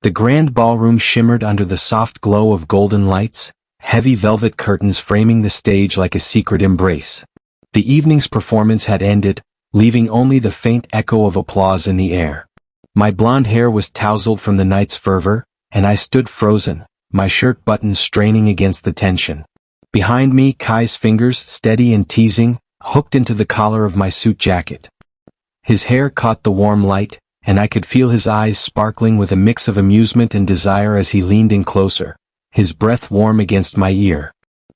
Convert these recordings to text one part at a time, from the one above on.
The grand ballroom shimmered under the soft glow of golden lights, heavy velvet curtains framing the stage like a secret embrace. The evening's performance had ended, leaving only the faint echo of applause in the air. My blonde hair was tousled from the night's fervor, and I stood frozen, my shirt buttons straining against the tension. Behind me, Kai's fingers, steady and teasing, hooked into the collar of my suit jacket. His hair caught the warm light, and I could feel his eyes sparkling with a mix of amusement and desire as he leaned in closer, his breath warm against my ear.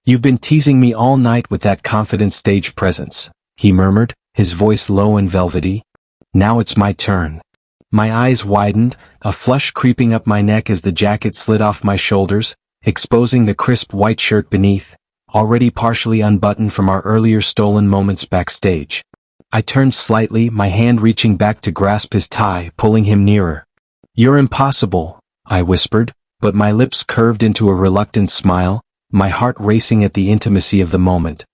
"You've been teasing me all night with that confident stage presence," he murmured, his voice low and velvety. "Now it's my turn." My eyes widened, a flush creeping up my neck as the jacket slid off my shoulders, exposing the crisp white shirt beneath, already partially unbuttoned from our earlier stolen moments backstage. I turned slightly, my hand reaching back to grasp his tie, pulling him nearer. "You're impossible," I whispered, but my lips curved into a reluctant smile, my heart racing at the intimacy of the moment.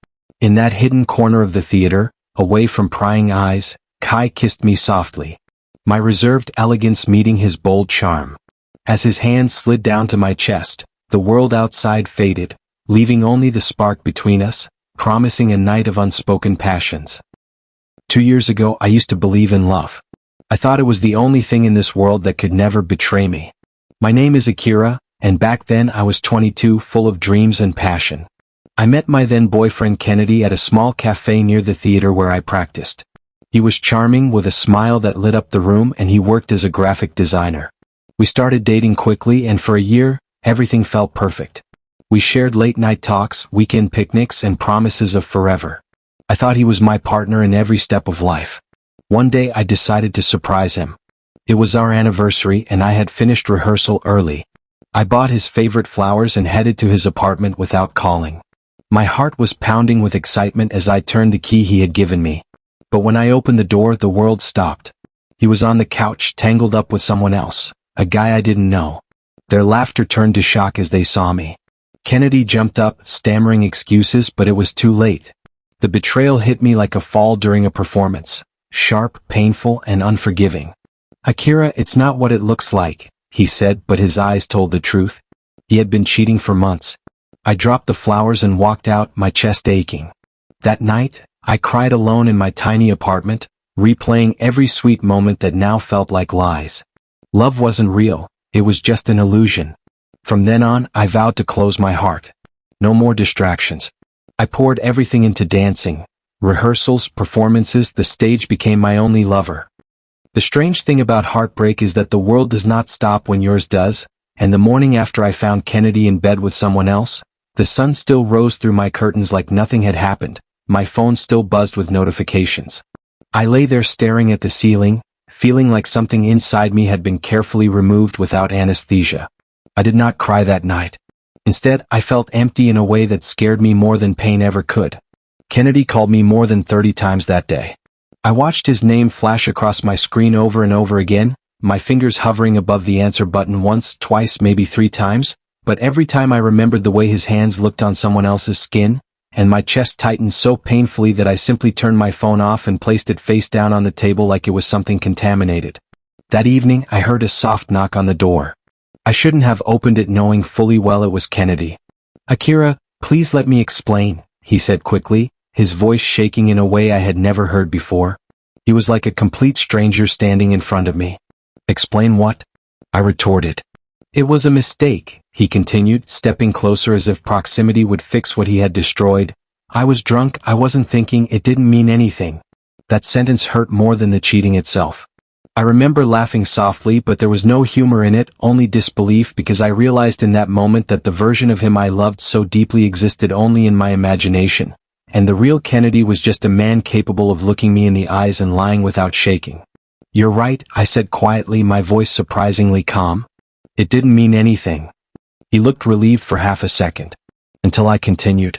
In that hidden corner of the theater, away from prying eyes, Kai kissed me softly, my reserved elegance meeting his bold charm. As his hand slid down to my chest, the world outside faded, leaving only the spark between us, promising a night of unspoken passions. 2 years ago I used to believe in love. I thought it was the only thing in this world that could never betray me. My name is Akira, and back then I was 22, full of dreams and passion. I met my then boyfriend Kennedy at a small cafe near the theater where I practiced. He was charming with a smile that lit up the room, and he worked as a graphic designer. We started dating quickly, and for a year, everything felt perfect. We shared late-night talks, weekend picnics, and promises of forever. I thought he was my partner in every step of life. One day I decided to surprise him. It was our anniversary, and I had finished rehearsal early. I bought his favorite flowers and headed to his apartment without calling. My heart was pounding with excitement as I turned the key he had given me. But when I opened the door, the world stopped. He was on the couch, tangled up with someone else, a guy I didn't know. Their laughter turned to shock as they saw me. Kennedy jumped up, stammering excuses, but it was too late. The betrayal hit me like a fall during a performance, sharp, painful, and unforgiving. "Akira, it's not what it looks like," he said, but his eyes told the truth. He had been cheating for months. I dropped the flowers and walked out, my chest aching. That night, I cried alone in my tiny apartment, replaying every sweet moment that now felt like lies. Love wasn't real, it was just an illusion. From then on, I vowed to close my heart. No more distractions. I poured everything into dancing. Rehearsals, performances, the stage became my only lover. The strange thing about heartbreak is that the world does not stop when yours does, and the morning after I found Kennedy in bed with someone else, the sun still rose through my curtains like nothing had happened, my phone still buzzed with notifications. I lay there staring at the ceiling, feeling like something inside me had been carefully removed without anesthesia. I did not cry that night. Instead, I felt empty in a way that scared me more than pain ever could. Kennedy called me more than 30 times that day. I watched his name flash across my screen over and over again, my fingers hovering above the answer button once, twice, maybe 3 times, but every time I remembered the way his hands looked on someone else's skin, and my chest tightened so painfully that I simply turned my phone off and placed it face down on the table like it was something contaminated. That evening, I heard a soft knock on the door. I shouldn't have opened it knowing fully well it was Kennedy. "Akira, please let me explain," he said quickly, his voice shaking in a way I had never heard before. He was like a complete stranger standing in front of me. "Explain what?" I retorted. "It was a mistake," he continued, stepping closer as if proximity would fix what he had destroyed. "I was drunk, I wasn't thinking, it didn't mean anything." That sentence hurt more than the cheating itself. I remember laughing softly, but there was no humor in it, only disbelief, because I realized in that moment that the version of him I loved so deeply existed only in my imagination, and the real Kennedy was just a man capable of looking me in the eyes and lying without shaking. "You're right," I said quietly, my voice surprisingly calm. "It didn't mean anything." He looked relieved for half a second, until I continued.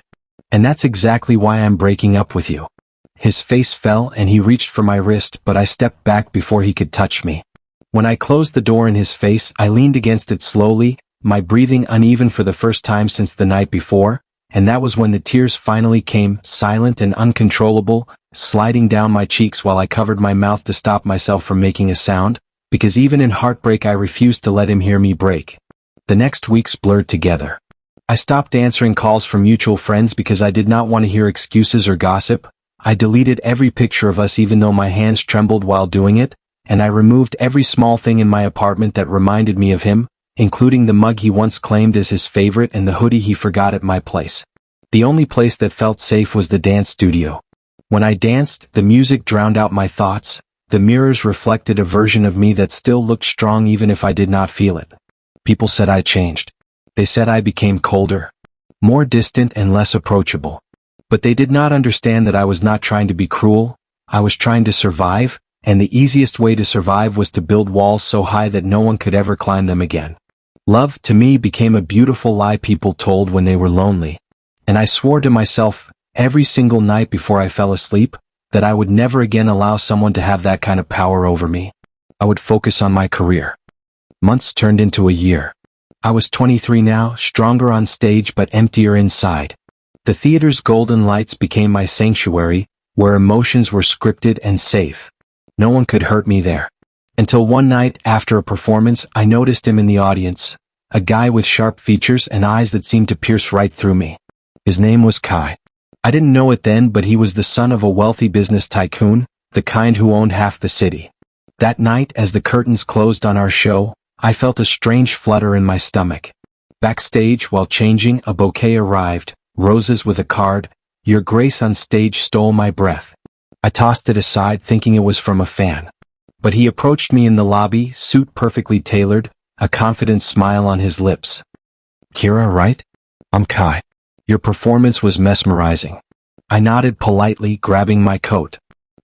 "And that's exactly why I'm breaking up with you." His face fell and he reached for my wrist, but I stepped back before he could touch me. When I closed the door in his face, I leaned against it slowly, my breathing uneven for the first time since the night before, and that was when the tears finally came, silent and uncontrollable, sliding down my cheeks while I covered my mouth to stop myself from making a sound, because even in heartbreak I refused to let him hear me break. The next weeks blurred together. I stopped answering calls from mutual friends because I did not want to hear excuses or gossip. I deleted every picture of us even though my hands trembled while doing it, and I removed every small thing in my apartment that reminded me of him, including the mug he once claimed as his favorite and the hoodie he forgot at my place. The only place that felt safe was the dance studio. When I danced, the music drowned out my thoughts. The mirrors reflected a version of me that still looked strong even if I did not feel it. People said I changed. They said I became colder, more distant and less approachable. But they did not understand that I was not trying to be cruel. I was trying to survive, and the easiest way to survive was to build walls so high that no one could ever climb them again. Love, to me, became a beautiful lie people told when they were lonely. And I swore to myself, every single night before I fell asleep, that I would never again allow someone to have that kind of power over me. I would focus on my career. Months turned into a year. I was 23 now, stronger on stage but emptier inside. The theater's golden lights became my sanctuary, where emotions were scripted and safe. No one could hurt me there. Until one night, after a performance, I noticed him in the audience, a guy with sharp features and eyes that seemed to pierce right through me. His name was Kai. I didn't know it then, but he was the son of a wealthy business tycoon, the kind who owned half the city. That night, as the curtains closed on our show, I felt a strange flutter in my stomach. Backstage, while changing, a bouquet arrived, roses with a card, "Your Grace on stage," stole my breath. I tossed it aside thinking it was from a fan. But he approached me in the lobby, suit perfectly tailored, a confident smile on his lips. "Kira, right? I'm Kai. Your performance was mesmerizing." I nodded politely, grabbing my coat.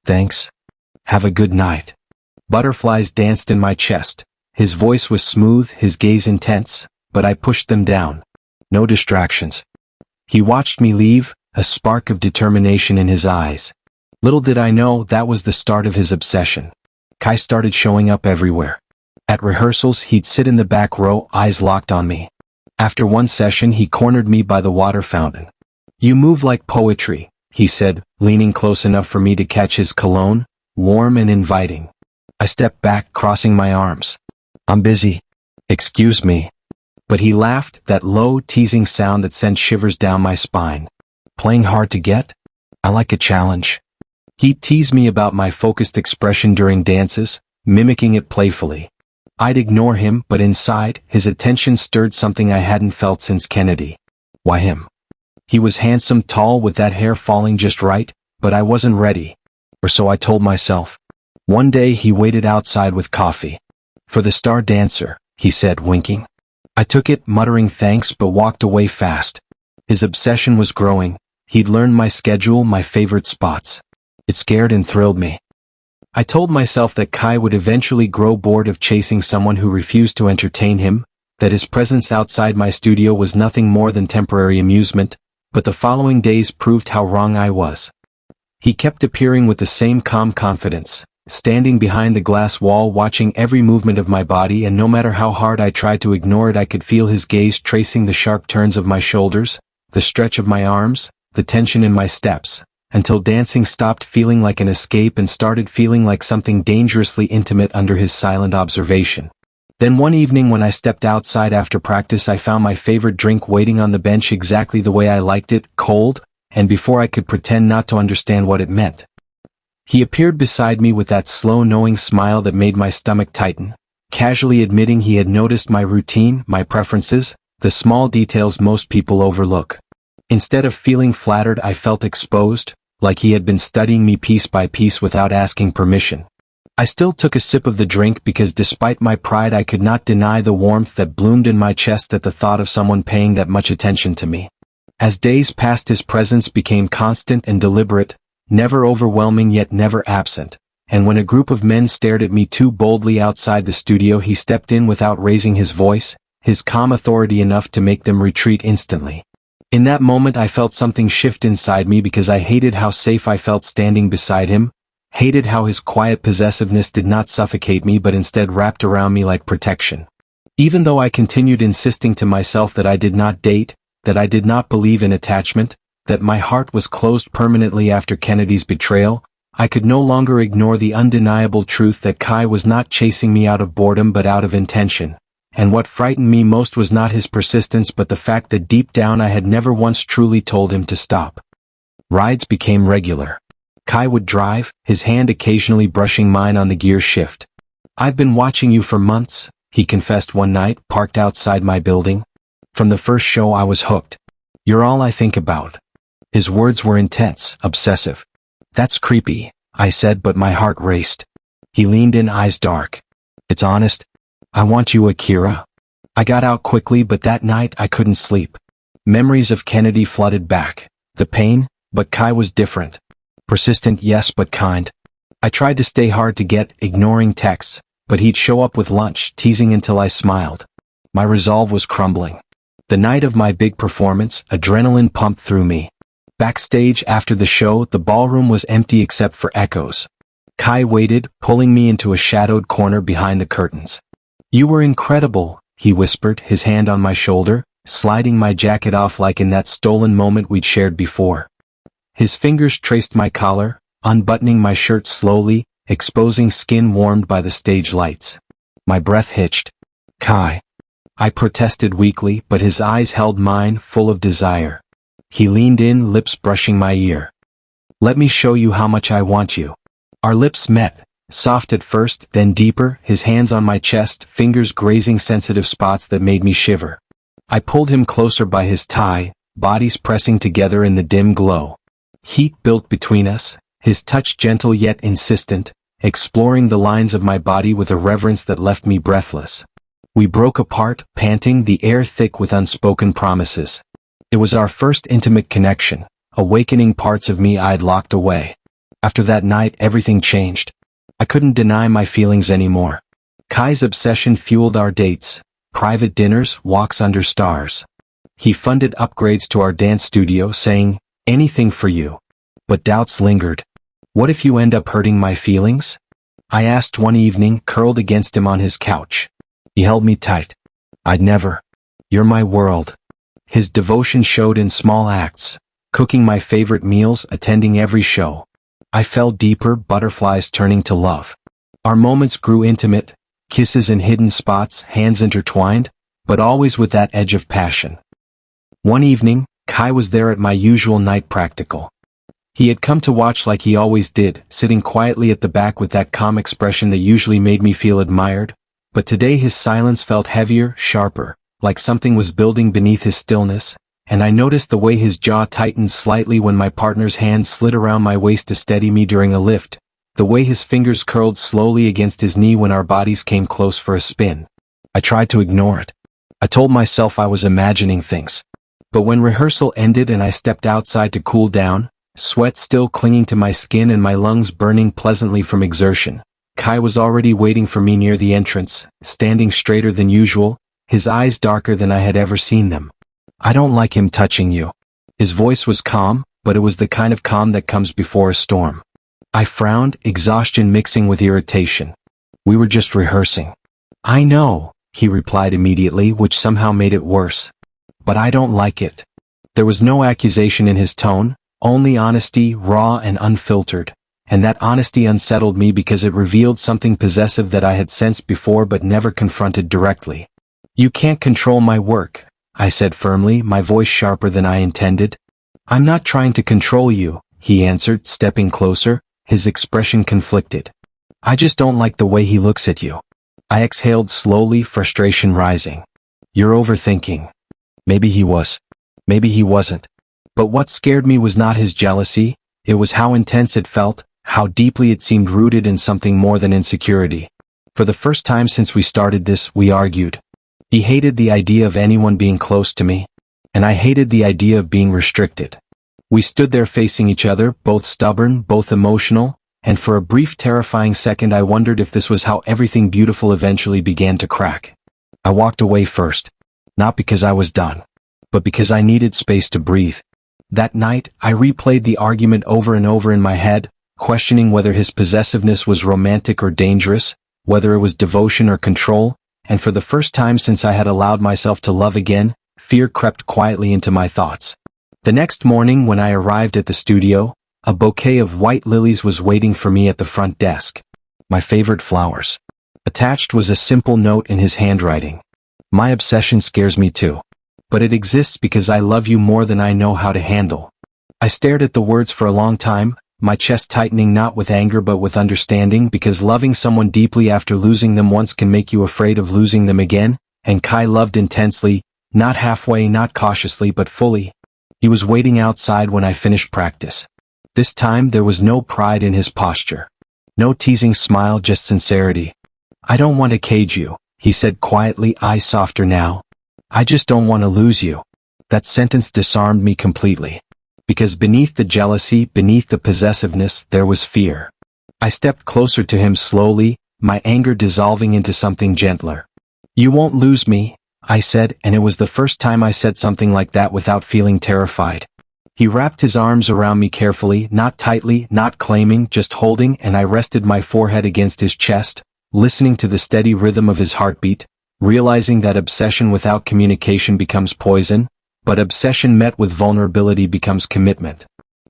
"Thanks. Have a good night." Butterflies danced in my chest. His voice was smooth, his gaze intense, but I pushed them down. No distractions. He watched me leave, a spark of determination in his eyes. Little did I know that was the start of his obsession. Kai started showing up everywhere. At rehearsals, he'd sit in the back row, eyes locked on me. After one session, he cornered me by the water fountain. "You move like poetry," he said, leaning close enough for me to catch his cologne, warm and inviting. I stepped back, crossing my arms. "I'm busy." "Excuse me." But he laughed, that low, teasing sound that sent shivers down my spine. "Playing hard to get? I like a challenge." He'd tease me about my focused expression during dances, mimicking it playfully. I'd ignore him, but inside, his attention stirred something I hadn't felt since Kennedy. Why him? He was handsome, tall, with that hair falling just right, but I wasn't ready. Or so I told myself. One day he waited outside with coffee. "For the star dancer," he said, winking. I took it, muttering thanks, but walked away fast. His obsession was growing. He'd learned my schedule, my favorite spots. It scared and thrilled me. I told myself that Kai would eventually grow bored of chasing someone who refused to entertain him, that his presence outside my studio was nothing more than temporary amusement, but the following days proved how wrong I was. He kept appearing with the same calm confidence, standing behind the glass wall watching every movement of my body, and no matter how hard I tried to ignore it, I could feel his gaze tracing the sharp turns of my shoulders, the stretch of my arms, the tension in my steps, until dancing stopped feeling like an escape and started feeling like something dangerously intimate under his silent observation. Then one evening when I stepped outside after practice, I found my favorite drink waiting on the bench exactly the way I liked it, cold, and before I could pretend not to understand what it meant. He appeared beside me with that slow, knowing smile that made my stomach tighten, casually admitting he had noticed my routine, my preferences, the small details most people overlook. Instead of feeling flattered, I felt exposed, like he had been studying me piece by piece without asking permission. I still took a sip of the drink because despite my pride I could not deny the warmth that bloomed in my chest at the thought of someone paying that much attention to me. As days passed, his presence became constant and deliberate, never overwhelming yet never absent, and when a group of men stared at me too boldly outside the studio, he stepped in without raising his voice, his calm authority enough to make them retreat instantly. In that moment I felt something shift inside me because I hated how safe I felt standing beside him, hated how his quiet possessiveness did not suffocate me but instead wrapped around me like protection. Even though I continued insisting to myself that I did not date, that I did not believe in attachment, that my heart was closed permanently after Kennedy's betrayal, I could no longer ignore the undeniable truth that Kai was not chasing me out of boredom but out of intention. And what frightened me most was not his persistence but the fact that deep down I had never once truly told him to stop. Rides became regular. Kai would drive, his hand occasionally brushing mine on the gear shift. "I've been watching you for months," he confessed one night, parked outside my building. "From the first show I was hooked. You're all I think about." His words were intense, obsessive. "That's creepy," I said, but my heart raced. He leaned in, eyes dark. "It's honest. I want you, Akira." I got out quickly, but that night I couldn't sleep. Memories of Kennedy flooded back. The pain, but Kai was different. Persistent, yes, but kind. I tried to stay hard to get, ignoring texts, but he'd show up with lunch, teasing until I smiled. My resolve was crumbling. The night of my big performance, adrenaline pumped through me. Backstage after the show, the ballroom was empty except for echoes. Kai waited, pulling me into a shadowed corner behind the curtains. "You were incredible," he whispered, his hand on my shoulder, sliding my jacket off like in that stolen moment we'd shared before. His fingers traced my collar, unbuttoning my shirt slowly, exposing skin warmed by the stage lights. My breath hitched. "Kai." I protested weakly, but his eyes held mine, full of desire. He leaned in, lips brushing my ear. "Let me show you how much I want you." Our lips met, soft at first, then deeper, his hands on my chest, fingers grazing sensitive spots that made me shiver. I pulled him closer by his tie, bodies pressing together in the dim glow. Heat built between us, his touch gentle yet insistent, exploring the lines of my body with a reverence that left me breathless. We broke apart, panting, the air thick with unspoken promises. It was our first intimate connection, awakening parts of me I'd locked away. After that night, everything changed. I couldn't deny my feelings anymore. Kai's obsession fueled our dates, private dinners, walks under stars. He funded upgrades to our dance studio, saying, "Anything for you." But doubts lingered. "What if you end up hurting my feelings?" I asked one evening, curled against him on his couch. He held me tight. "I'd never. You're my world." His devotion showed in small acts, cooking my favorite meals, attending every show. I fell deeper, butterflies turning to love. Our moments grew intimate, kisses in hidden spots, hands intertwined, but always with that edge of passion. One evening, Kai was there at my usual night practical. He had come to watch like he always did, sitting quietly at the back with that calm expression that usually made me feel admired, but today his silence felt heavier, sharper, like something was building beneath his stillness, and I noticed the way his jaw tightened slightly when my partner's hand slid around my waist to steady me during a lift, the way his fingers curled slowly against his knee when our bodies came close for a spin. I tried to ignore it. I told myself I was imagining things. But when rehearsal ended and I stepped outside to cool down, sweat still clinging to my skin and my lungs burning pleasantly from exertion, Kai was already waiting for me near the entrance, standing straighter than usual, his eyes darker than I had ever seen them. "I don't like him touching you." His voice was calm, but it was the kind of calm that comes before a storm. I frowned, exhaustion mixing with irritation. "We were just rehearsing." "I know," he replied immediately, which somehow made it worse. "But I don't like it." There was no accusation in his tone, only honesty, raw and unfiltered, and that honesty unsettled me because it revealed something possessive that I had sensed before but never confronted directly. "You can't control my work," I said firmly, my voice sharper than I intended. "I'm not trying to control you," he answered, stepping closer, his expression conflicted. "I just don't like the way he looks at you." I exhaled slowly, frustration rising. "You're overthinking." Maybe he was. Maybe he wasn't. But what scared me was not his jealousy, it was how intense it felt, how deeply it seemed rooted in something more than insecurity. For the first time since we started this, we argued. He hated the idea of anyone being close to me, and I hated the idea of being restricted. We stood there facing each other, both stubborn, both emotional, and for a brief terrifying second I wondered if this was how everything beautiful eventually began to crack. I walked away first, not because I was done, but because I needed space to breathe. That night, I replayed the argument over and over in my head, questioning whether his possessiveness was romantic or dangerous, whether it was devotion or control, and for the first time since I had allowed myself to love again, fear crept quietly into my thoughts. The next morning when I arrived at the studio, A bouquet of white lilies was waiting for me at the front desk. My favorite flowers. Attached was a simple note in his handwriting. My obsession scares me too. But it exists because I love you more than I know how to handle. I stared at the words for a long time, my chest tightening not with anger but with understanding, because loving someone deeply after losing them once can make you afraid of losing them again, and Kai loved intensely, not halfway, not cautiously but fully. He was waiting outside when I finished practice. This time there was no pride in his posture. No teasing smile, just sincerity. I don't want to cage you, he said quietly, eyes softer now. I just don't want to lose you. That sentence disarmed me completely. Because beneath the jealousy, beneath the possessiveness, there was fear. I stepped closer to him slowly, my anger dissolving into something gentler. You won't lose me, I said, and it was the first time I said something like that without feeling terrified. He wrapped his arms around me carefully, not tightly, not claiming, just holding, and I rested my forehead against his chest, listening to the steady rhythm of his heartbeat, realizing that obsession without communication becomes poison, but obsession met with vulnerability becomes commitment.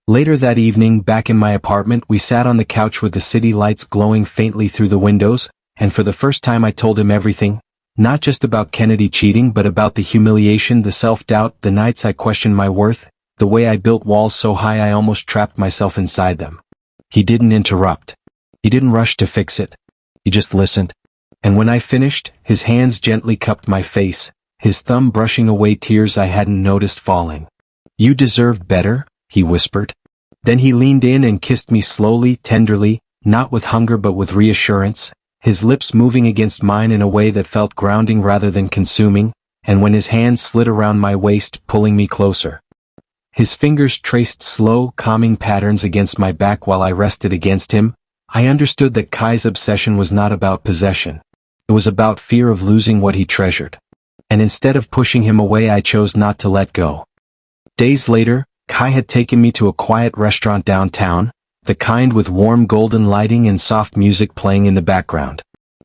Later that evening, back in my apartment, we sat on the couch with the city lights glowing faintly through the windows, and for the first time I told him everything, not just about Kennedy cheating but about the humiliation, the self-doubt, the nights I questioned my worth, the way I built walls so high I almost trapped myself inside them. He didn't interrupt. He didn't rush to fix it. He just listened. And when I finished, his hands gently cupped my face, his thumb brushing away tears I hadn't noticed falling. You deserved better, he whispered. Then he leaned in and kissed me slowly, tenderly, not with hunger but with reassurance, his lips moving against mine in a way that felt grounding rather than consuming, and when his hands slid around my waist, pulling me closer. His fingers traced slow, calming patterns against my back while I rested against him. I understood that Kai's obsession was not about possession. It was about fear of losing what he treasured. And instead of pushing him away, I chose not to let go. Days later, Kai had taken me to a quiet restaurant downtown, the kind with warm golden lighting and soft music playing in the background.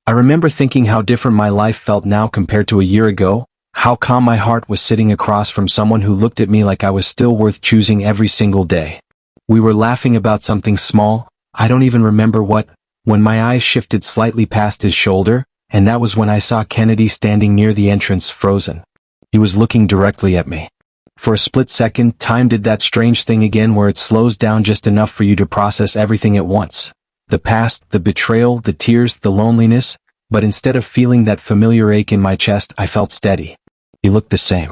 I remember thinking how different my life felt now compared to a year ago, how calm my heart was sitting across from someone who looked at me like I was still worth choosing every single day. We were laughing about something small, I don't even remember what, when my eyes shifted slightly past his shoulder, and that was when I saw Kennedy standing near the entrance, frozen. He was looking directly at me. For a split second, time did that strange thing again where it slows down just enough for you to process everything at once. The past, the betrayal, the tears, the loneliness, but instead of feeling that familiar ache in my chest, I felt steady. He looked the same.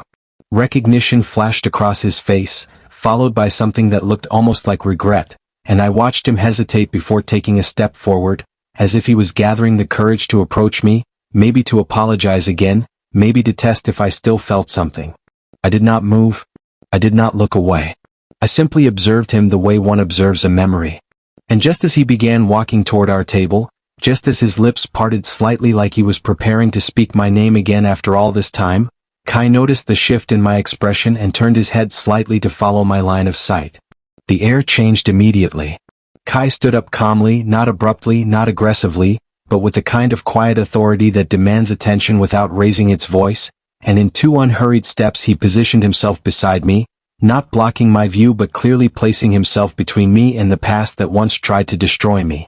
Recognition flashed across his face, followed by something that looked almost like regret, and I watched him hesitate before taking a step forward, as if he was gathering the courage to approach me, maybe to apologize again, maybe to test if I still felt something. I did not move. I did not look away. I simply observed him the way one observes a memory. And just as he began walking toward our table, just as his lips parted slightly like he was preparing to speak my name again after all this time, Kai noticed the shift in my expression and turned his head slightly to follow my line of sight. The air changed immediately. Kai stood up calmly, not abruptly, not aggressively, but with the kind of quiet authority that demands attention without raising its voice, and in 2 unhurried steps he positioned himself beside me, not blocking my view but clearly placing himself between me and the past that once tried to destroy me.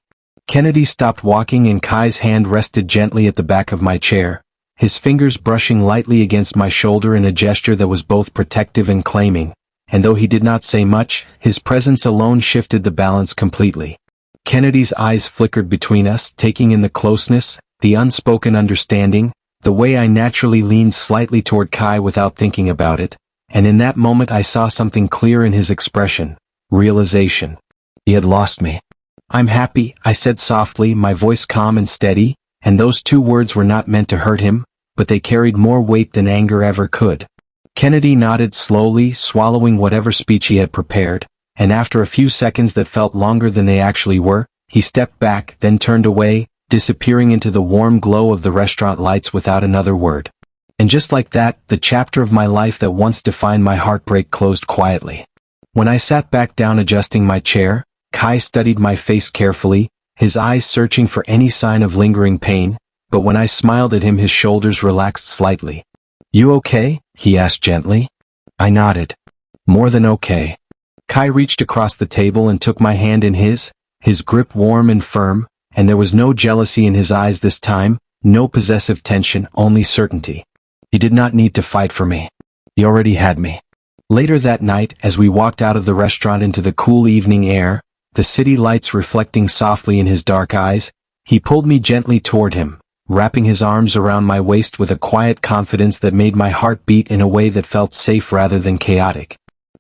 Kennedy stopped walking and Kai's hand rested gently at the back of my chair, his fingers brushing lightly against my shoulder in a gesture that was both protective and claiming, and though he did not say much, his presence alone shifted the balance completely. Kennedy's eyes flickered between us, taking in the closeness, the unspoken understanding, the way I naturally leaned slightly toward Kai without thinking about it, and in that moment I saw something clear in his expression, realization. He had lost me. I'm happy, I said softly, my voice calm and steady, and those 2 words were not meant to hurt him, but they carried more weight than anger ever could. Kennedy nodded slowly, swallowing whatever speech he had prepared, and after a few seconds that felt longer than they actually were, he stepped back, then turned away, disappearing into the warm glow of the restaurant lights without another word. And just like that, the chapter of my life that once defined my heartbreak closed quietly. When I sat back down adjusting my chair, Kai studied my face carefully, his eyes searching for any sign of lingering pain, but when I smiled at him his shoulders relaxed slightly. You okay? He asked gently. I nodded. More than okay. Kai reached across the table and took my hand in his grip warm and firm, and there was no jealousy in his eyes this time, no possessive tension, only certainty. He did not need to fight for me. He already had me. Later that night, as we walked out of the restaurant into the cool evening air, the city lights reflecting softly in his dark eyes, he pulled me gently toward him, wrapping his arms around my waist with a quiet confidence that made my heart beat in a way that felt safe rather than chaotic.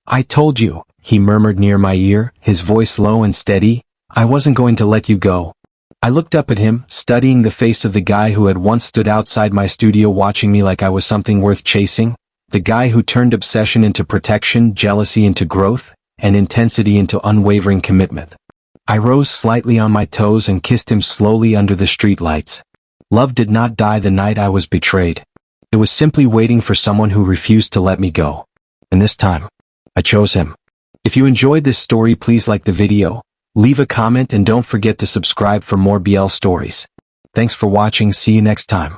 "I told you," he murmured near my ear, his voice low and steady, "I wasn't going to let you go." I looked up at him, studying the face of the guy who had once stood outside my studio watching me like I was something worth chasing, the guy who turned obsession into protection, jealousy into growth, and intensity into unwavering commitment. I rose slightly on my toes and kissed him slowly under the streetlights. Love did not die the night I was betrayed. It was simply waiting for someone who refused to let me go. And this time, I chose him. If you enjoyed this story, please like the video, leave a comment, and don't forget to subscribe for more BL stories. Thanks for watching. See you next time.